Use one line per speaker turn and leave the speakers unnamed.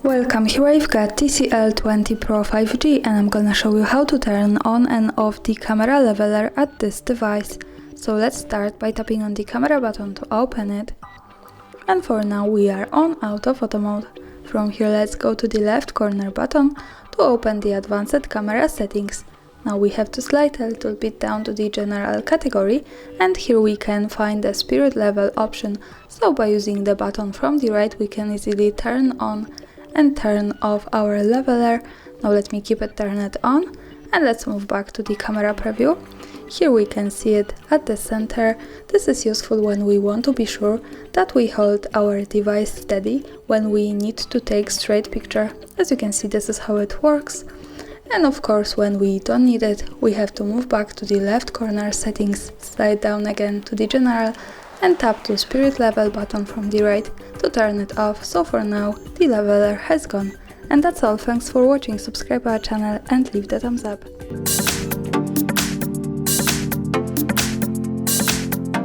Welcome, here I've got TCL 20 Pro 5G and I'm gonna show you how to turn on and off the camera leveler at this device. So let's start by tapping on the camera button to open it. And for now we are on auto photo mode. From here let's go to the left corner button to open the advanced camera settings. Now we have to slide a little bit down to the general category and here we can find the spirit level option. So by using the button from the right we can easily turn on and turn off our leveler. Now let me keep it turned on and let's move back to the camera preview. Here we can see it at the center. This is useful when we want to be sure that we hold our device steady when we need to take straight picture. As you can see, this is how it works. And of course, when we don't need it, we have to move back to the left corner settings, slide down again to the general and tap the spirit level button from the right to turn it off. So for now, the leveler has gone. And that's all, thanks for watching, subscribe our channel and leave the thumbs up.